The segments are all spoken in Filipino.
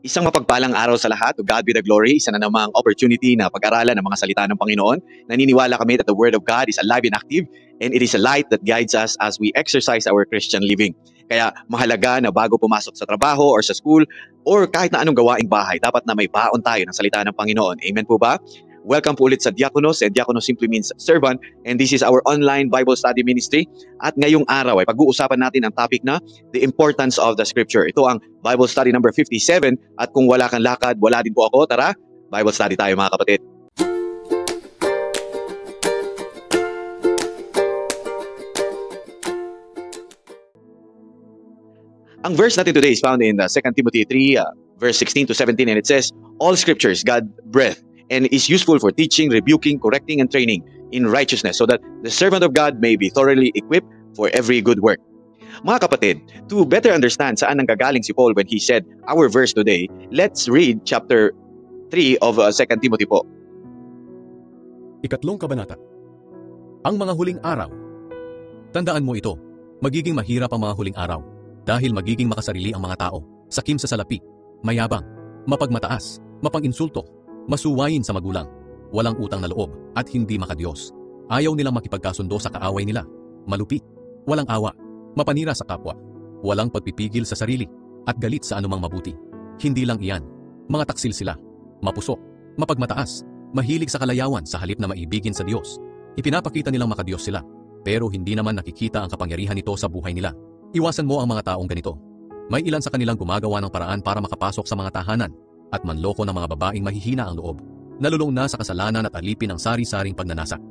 Isang mapagpalang araw sa lahat. To God be the glory. Isa na namang opportunity na pag-aralan ng mga salita ng Panginoon. Naniniwala kami that the Word of God is alive and active, and it is a light that guides us as we exercise our Christian living. Kaya mahalaga na bago pumasok sa trabaho or sa school or kahit na anong gawaing bahay, dapat na may baon tayo ng salita ng Panginoon. Amen po ba? Welcome po ulit sa Diakonos, and Diakonos simply means servant, and this is our online Bible study ministry. At ngayong araw ay pag-uusapan natin ang topic na the importance of the Scripture. Ito ang Bible study number 57, at kung wala kang lakad, wala din po ako. Tara, Bible study tayo mga kapatid. Ang verse natin today is found in 2 Timothy 3, verse 16 to 17, and it says, all scriptures God breathed and is useful for teaching, rebuking, correcting, and training in righteousness, so that the servant of God may be thoroughly equipped for every good work. Mga kapatid, to better understand saan nanggagaling si Paul when he said our verse today, let's read chapter 3 of 2 Timothy po. Ikatlong kabanata. Ang mga huling araw. Tandaan mo ito, magiging mahirap ang mga huling araw, dahil magiging makasarili ang mga tao, sakim sa salapi, mayabang, mapagmataas, mapang-insulto, masuwayin sa magulang, walang utang na loob, at hindi makadiyos. Ayaw nilang makipagkasundo sa kaaway nila, malupit, walang awa, mapanira sa kapwa, walang pagpipigil sa sarili, at galit sa anumang mabuti. Hindi lang iyan, mga taksil sila, mapusok, mapagmataas, mahilig sa kalayawan sa halip na maibigin sa Diyos. Ipinapakita nilang makadiyos sila, pero hindi naman nakikita ang kapangyarihan nito sa buhay nila. Iwasan mo ang mga taong ganito. May ilan sa kanilang gumagawa ng paraan para makapasok sa mga tahanan, at manloko ng mga babaeng mahihina ang loob, nalulong na sa kasalanan at alipin ang sari-saring pagnanasa.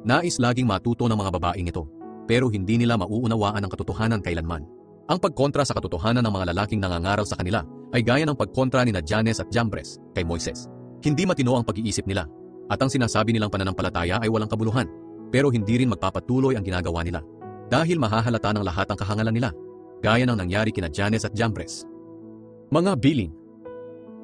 Nais laging matuto ng mga babaeng ito, pero hindi nila mauunawaan ang katotohanan kailanman. Ang pagkontra sa katotohanan ng mga lalaking nangangaral sa kanila ay gaya ng pagkontra ni Jannes at Jambres kay Moises. Hindi matino ang pag-iisip nila, at ang sinasabi nilang pananampalataya ay walang kabuluhan, pero hindi rin magpapatuloy ang ginagawa nila, dahil mahahalata ng lahat ang kahangalan nila, gaya ng nangyari kina Jannes at Jambres. Mga biling.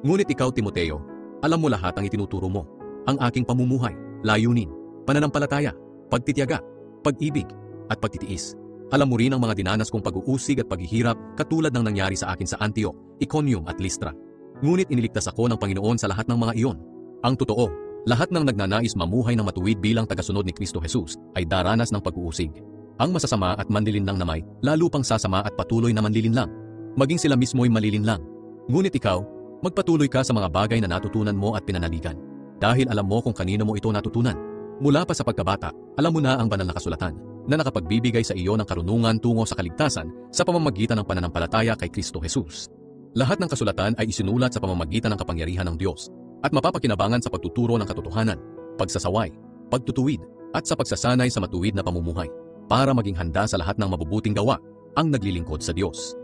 Ngunit ikaw, Timoteo, alam mo lahat ang itinuturo mo, ang aking pamumuhay, layunin, pananampalataya, pagtitiyaga, pag-ibig, at pagtitiis. Alam mo rin ang mga dinanas kong pag-uusig at paghihirap katulad ng nangyari sa akin sa Antioch, Iconium at Lystra. Ngunit iniligtas ako ng Panginoon sa lahat ng mga iyon. Ang totoo, lahat ng nagnanais mamuhay ng matuwid bilang tagasunod ni Kristo Jesus ay daranas ng pag-uusig. Ang masasama at manlilinlang na may, lalo pang sasama at patuloy na manlilinlang. Maging sila mismo'y malilinlang. Ngunit ikaw, magpatuloy ka sa mga bagay na natutunan mo at pinanaligan. Dahil alam mo kung kanino mo ito natutunan. Mula pa sa pagkabata, alam mo na ang banal na kasulatan, na nakapagbibigay sa iyo ng karunungan tungo sa kaligtasan sa pamamagitan ng pananampalataya kay Kristo Jesus. Lahat ng kasulatan ay isinulat sa pamamagitan ng kapangyarihan ng Diyos, at mapapakinabangan sa pagtuturo ng katotohanan, pagsasaway, pagtutuwid, at sa pagsasanay sa matuwid na pamumuhay, para maging handa sa lahat ng mabubuting gawa, ang naglilingkod sa Diyos.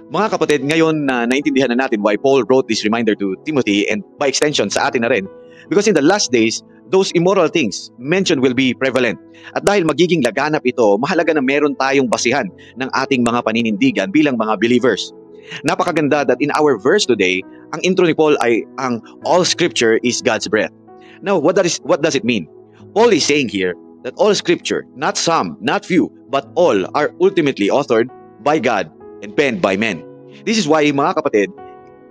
Mga kapatid, ngayon na naintindihan na natin why Paul wrote this reminder to Timothy, and by extension sa atin na rin, because in the last days, those immoral things mentioned will be prevalent. At dahil magiging laganap ito, mahalaga na meron tayong basihan ng ating mga paninindigan bilang mga believers. Napakaganda that in our verse today, ang intro ni Paul ay ang all scripture is God's breath. Now, what does it mean? Paul is saying here that all scripture, not some, not few, but all are ultimately authored by God and penned by men. This is why, mga kapatid,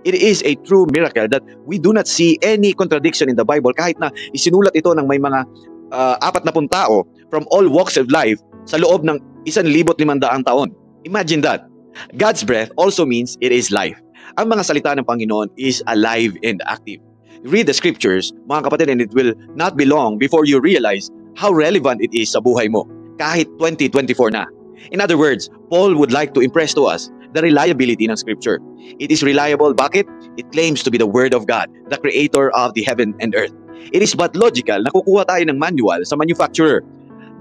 it is a true miracle that we do not see any contradiction in the Bible kahit na isinulat ito ng may mga 40 tao from all walks of life sa loob ng 1,500 taon. Imagine that. God's breath also means it is life. Ang mga salita ng Panginoon is alive and active. Read the scriptures, mga kapatid, and it will not be long before you realize how relevant it is sa buhay mo, kahit 2024 na. In other words, Paul would like to impress to us the reliability ng Scripture. It is reliable. Bakit? It claims to be the Word of God, the Creator of the heaven and earth. It is but logical na kukuha tayo ng manual sa manufacturer.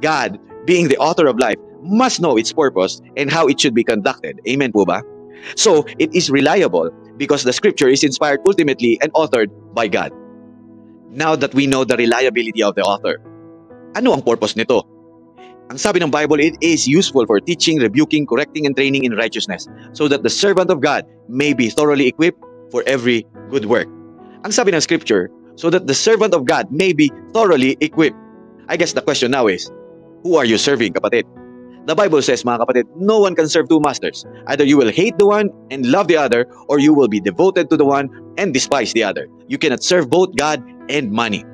God, being the author of life, must know its purpose and how it should be conducted. Amen po ba? So, it is reliable because the Scripture is inspired ultimately and authored by God. Now that we know the reliability of the author, ano ang purpose nito? Ang sabi ng Bible, it is useful for teaching, rebuking, correcting, and training in righteousness, so that the servant of God may be thoroughly equipped for every good work. Ang sabi ng Scripture, so that the servant of God may be thoroughly equipped. I guess the question now is, who are you serving, kapatid? The Bible says, mga kapatid, no one can serve two masters. Either you will hate the one and love the other, or you will be devoted to the one and despise the other. You cannot serve both God and money.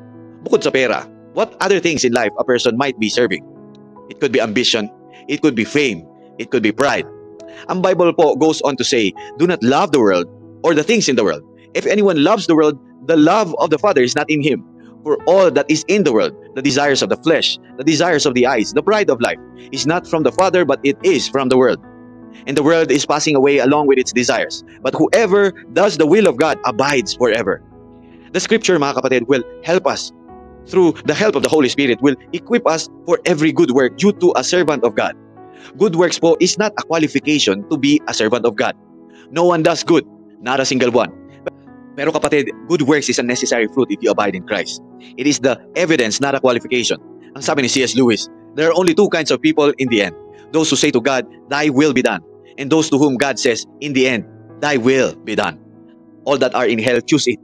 Bukod sa pera, what other things in life a person might be serving? It could be ambition, it could be fame, it could be pride. Ang Bible po goes on to say, do not love the world or the things in the world. If anyone loves the world, the love of the Father is not in him. For all that is in the world, the desires of the flesh, the desires of the eyes, the pride of life, is not from the Father, but it is from the world. And the world is passing away along with its desires. But whoever does the will of God abides forever. The scripture, mga kapatid, will help us. Through the help of the Holy Spirit, will equip us for every good work due to a servant of God. Good works po is not a qualification to be a servant of God. No one does good, not a single one. Pero kapatid, good works is a necessary fruit if you abide in Christ. It is the evidence, not a qualification. Ang sabi ni C.S. Lewis, there are only two kinds of people in the end. Those who say to God, thy will be done. And those to whom God says, in the end, thy will be done. All that are in hell choose it.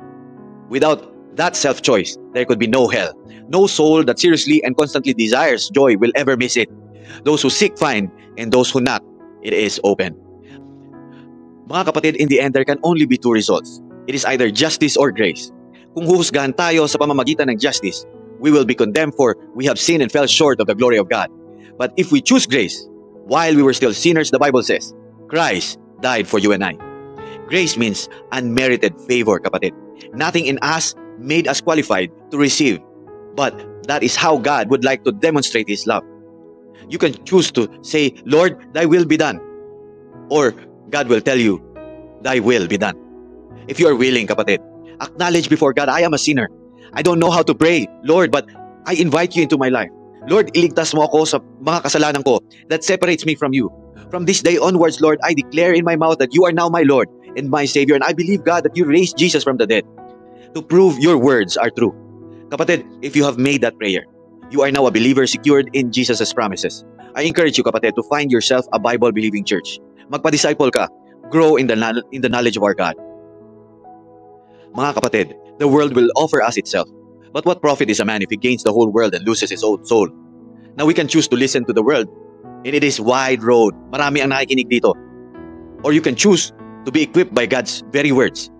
Without that self-choice, there could be no hell. No soul that seriously and constantly desires joy will ever miss it. Those who seek find, and those who knock, it is open. Mga kapatid, in the end, there can only be two results. It is either justice or grace. Kung huhusgahan tayo sa pamamagitan ng justice, we will be condemned for we have sinned and fell short of the glory of God. But if we choose grace, while we were still sinners, the Bible says, Christ died for you and I. Grace means unmerited favor, kapatid. Nothing in us made us qualified to receive. But that is how God would like to demonstrate His love. You can choose to say, Lord, thy will be done. Or God will tell you, thy will be done. If you are willing, kapatid, acknowledge before God, I am a sinner. I don't know how to pray, Lord, but I invite you into my life. Lord, iligtas mo ako sa mga kasalanan ko that separates me from you. From this day onwards, Lord, I declare in my mouth that you are now my Lord and my Savior, and I believe, God, that you raised Jesus from the dead to prove your words are true. Kapatid, if you have made that prayer, you are now a believer secured in Jesus' promises. I encourage you, kapatid, to find yourself a Bible-believing church. Magpa-disciple ka. Grow in the knowledge of our God. Mga kapatid, the world will offer us itself. But what profit is a man if he gains the whole world and loses his own soul? Now we can choose to listen to the world, and it is wide road. Marami ang nakikinig dito. Or you can choose to be equipped by God's very words.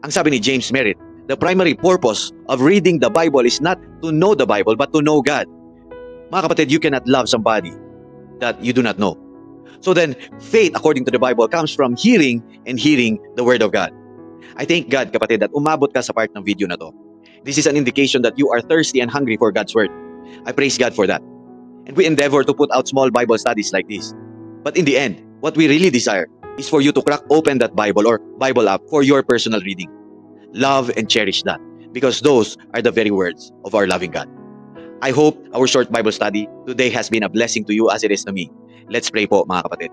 Ang sabi ni James Merritt, the primary purpose of reading the Bible is not to know the Bible, but to know God. Mga kapatid, you cannot love somebody that you do not know. So then, faith, according to the Bible, comes from hearing and hearing the Word of God. I thank God, kapatid, that umabot ka sa part ng video na to. This is an indication that you are thirsty and hungry for God's Word. I praise God for that. And we endeavor to put out small Bible studies like this. But in the end, what we really desire is for you to crack open that Bible or Bible app for your personal reading. Love and cherish that, because those are the very words of our loving God. I hope our short Bible study today has been a blessing to you as it is to me. Let's pray po, mga kapatid.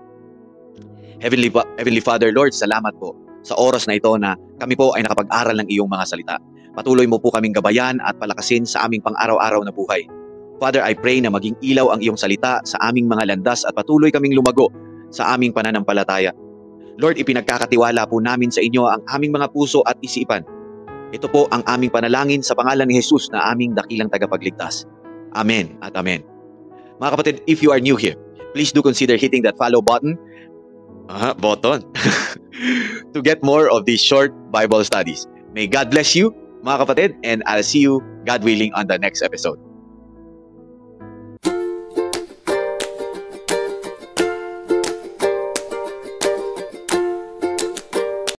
Heavenly Father, Lord, salamat po sa oras na ito na kami po ay nakapag-aral ng iyong mga salita. Patuloy mo po kaming gabayan at palakasin sa aming pang-araw-araw na buhay. Father, I pray na maging ilaw ang iyong salita sa aming mga landas at patuloy kaming lumago sa aming pananampalataya. Lord, ipinagkakatiwala po namin sa inyo ang aming mga puso at isipan. Ito po ang aming panalangin sa pangalan ni Jesus na aming dakilang tagapagligtas. Amen at amen. Mga kapatid, if you are new here, please do consider hitting that follow button to get more of these short Bible studies. May God bless you, mga kapatid, and I'll see you, God willing, on the next episode.